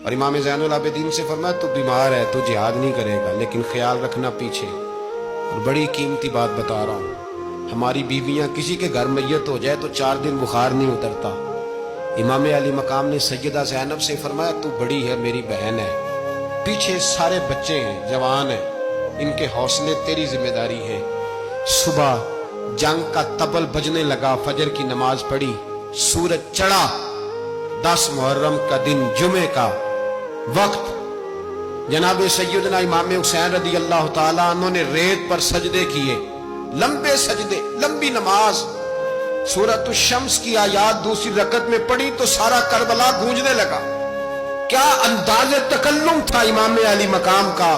اور امام زین العابدین سے فرمایا تو بیمار ہے، تو جہاد نہیں کرے گا، لیکن خیال رکھنا پیچھے۔ اور بڑی قیمتی بات بتا رہا ہوں، ہماری بیویاں کسی کے گھر میت ہو جائے تو 4 دن بخار نہیں اترتا۔ امام علی مقام نے سیدہ زینب سے فرمایا تو بڑی ہے، میری بہن ہے، پیچھے سارے بچے ہیں، جوان ہیں، ان کے حوصلے تیری ذمہ داری ہے۔ صبح جنگ کا طبل بجنے لگا، فجر کی نماز پڑھی، سورج چڑھا، 10 محرم کا دن، جمعے کا وقت، جناب سیدنا امام حسین رضی اللہ تعالیٰ عنہ نے ریت پر سجدے کیے، لمبے سجدے، لمبی نماز، سورۃ الشمس کی آیات دوسری رکعت میں پڑھی تو سارا کربلا گونجنے لگا۔ کیا انداز تکلم تھا امام علی مقام کا۔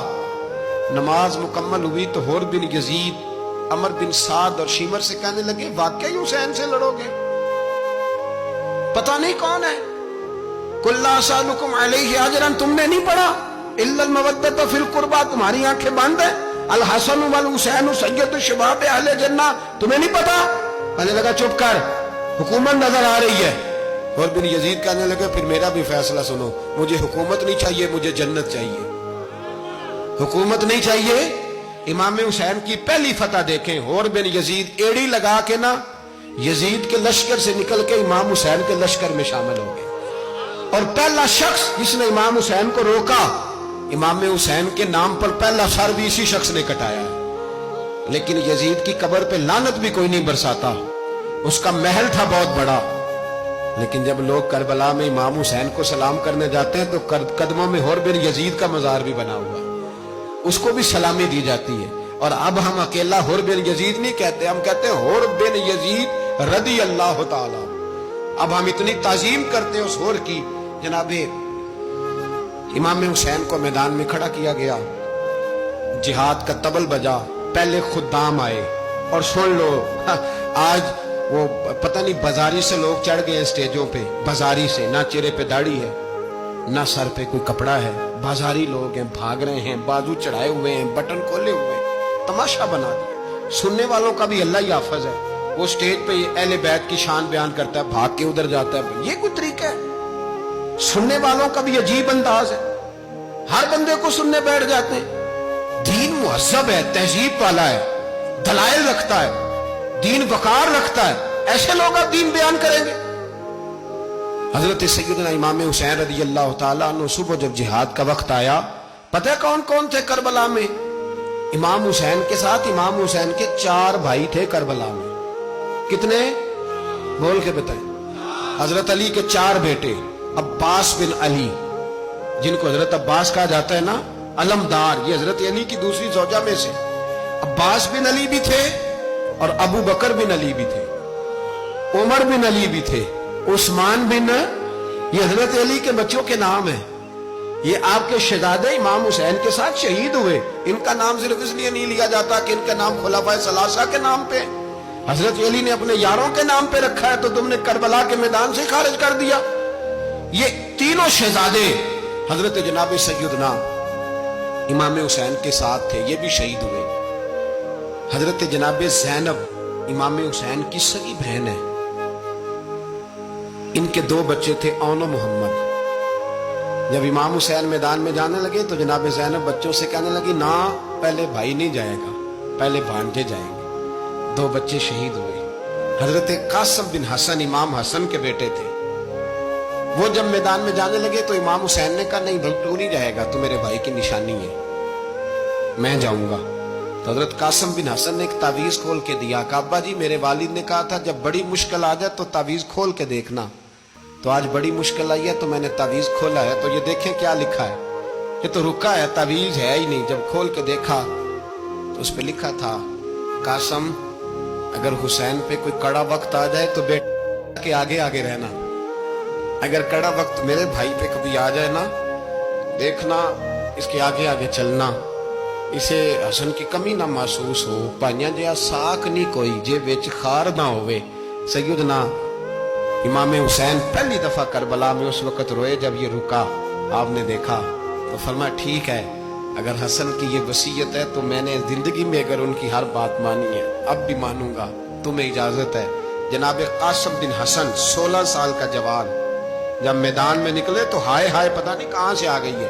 نماز مکمل ہوئی تو حور بن یزید، عمر بن سعد اور شیمر سے کہنے لگے واقعی حسین سے لڑو گے؟ پتہ نہیں کون ہے۔ قل لا اسألکم علیہ اجرا، تم نے نہیں پڑھا؟ الا المودۃ فی القربى، تمہاری آنکھیں بند ہیں۔ الحسن والحسین سید الشباب اہل جنہ، تمہیں نہیں پتا؟ کہنے لگا چپ کر، حکومت نظر آ رہی ہے۔ اور بن یزید کہنے لگے پھر میرا بھی فیصلہ سنو، مجھے حکومت نہیں چاہیے، مجھے جنت چاہیے۔ حکومت نہیں چاہیے۔ امام حسین کی پہلی فتح دیکھیں، اور بن یزید ایڑی لگا کے نا یزید کے لشکر سے نکل کے امام حسین کے لشکر میں شامل ہو گئے، اور پہلا شخص جس نے امام حسین کو روکا، امام حسین کے نام پر پہلا سر بھی اسی شخص نے کٹایا۔ لیکن یزید کی قبر پہ لعنت بھی کوئی نہیں برساتا، اس کا محل تھا بہت بڑا، لیکن جب لوگ کربلا میں امام حسین کو سلام کرنے جاتے ہیں تو قدموں میں حور بن یزید کا مزار بھی بنا ہوا ہے، اس کو بھی سلامی دی جاتی ہے۔ اور اب ہم اکیلا حور بن یزید نہیں کہتے، ہم کہتے ہیں حور بن یزید رضی اللہ تعالی۔ اب ہم اتنی تعظیم کرتے ہیں اس حور کی۔ جناب امام حسین کو میدان میں کھڑا کیا گیا، جہاد کا طبل بجا، پہلے خدام آئے، اور سن لو آج وہ پتہ نہیں بازاری سے لوگ چڑھ گئے ہیں سٹیجوں پہ، بازاری سے، نہ چہرے پہ داڑھی ہے، نہ سر پہ کوئی کپڑا ہے، بازاری لوگ ہیں، بھاگ رہے ہیں، بازو چڑھائے ہوئے ہیں، بٹن کھولے ہوئے ہیں، تماشا بنا دیا۔ سننے والوں کا بھی اللہ ہی حافظ ہے، وہ سٹیج پہ اہل بیت کی شان بیان کرتا ہے، بھاگ کے ادھر جاتا ہے، یہ کوئی طریقہ ہے؟ سننے والوں کا بھی عجیب انداز ہے، ہر بندے کو سننے بیٹھ جاتے ہیں۔ دین مہذب ہے، تہذیب والا ہے، دلائل رکھتا ہے، دین وقار رکھتا ہے، ایسے لوگ اب دین بیان کریں گے؟ حضرت سیدنا امام حسین رضی اللہ تعالیٰ عنہ صبح جب جہاد کا وقت آیا، پتہ ہے کون کون تھے کربلا میں؟ امام حسین کے ساتھ امام حسین کے 4 بھائی تھے کربلا میں۔ کتنے؟ بول کے بتائیں۔ حضرت علی کے 4 بیٹے، عباس بن علی، جن کو حضرت عباس کہا جاتا ہے نا، علمدار، یہ حضرت علی کی دوسری زوجہ میں سے عباس بن علی بھی تھے، اور ابو بکر بن علی بھی تھے، عمر بن علی بھی تھے، عثمان بن، یہ حضرت علی کے بچوں کے نام ہیں۔ یہ آپ کے شہزادے امام حسین کے ساتھ شہید ہوئے، ان کا نام صرف اس لیے نہیں لیا جاتا کہ ان کا نام خلفائے ثلاثہ کے نام پہ، حضرت علی نے اپنے یاروں کے نام پہ رکھا ہے، تو تم نے کربلا کے میدان سے خارج کر دیا۔ یہ تینوں شہزادے حضرت جناب سیدنا امام حسین کے ساتھ تھے، یہ بھی شہید ہوئے۔ حضرت جناب زینب امام حسین کی سگی بہن ہے، ان کے 2 بچے تھے، اون و محمد۔ جب امام حسین میدان میں جانے لگے تو جناب زینب بچوں سے کہنے لگی نہ، پہلے بھائی نہیں جائے گا، پہلے بھانجے جائیں گے۔ 2 بچے شہید ہوئے۔ حضرت قاسم بن حسن امام حسن کے بیٹے تھے، وہ جب میدان میں جانے لگے تو امام حسین نے کہا نہیں بھائی تو نہیں جائے گا، تو میرے بھائی کی نشانی ہے، میں جاؤں گا۔ تو حضرت قاسم بن حسن نے ایک تعویذ کھول کے دیا کہ ابا جی میرے والد نے کہا تھا جب بڑی مشکل آ جائے تو تعویذ کھول کے دیکھنا، تو آج بڑی مشکل آئی ہے تو میں نے تعویذ کھولا ہے، تو یہ دیکھیں کیا لکھا ہے، یہ تو رکا ہے، تعویذ ہے ہی نہیں۔ جب کھول کے دیکھا تو اس پہ لکھا تھا قاسم اگر حسین پہ کوئی کڑا وقت آ جائے تو بیٹا کے آگے آگے رہنا، اگر کڑا وقت میرے بھائی پہ کبھی آ جائے نا، دیکھنا اس کے آگے آگے چلنا، اسے حسن کی کمی نہ محسوس ہو، پائیاں جہاں ساکھ نہیں کوئی جے وچ خار نہ ہوئے۔ سیدنا امام حسین پہلی دفعہ کربلا میں اس وقت روئے جب یہ رکا، آپ نے دیکھا تو فرمایا ٹھیک ہے، اگر حسن کی یہ وصیت ہے تو میں نے زندگی میں اگر ان کی ہر بات مانی ہے اب بھی مانوں گا، تمہیں اجازت ہے۔ جناب قاسم بن حسن 16 سال کا جوان، جب میدان میں نکلے تو ہائے ہائے پتہ نہیں کہاں سے آ گئی ہے.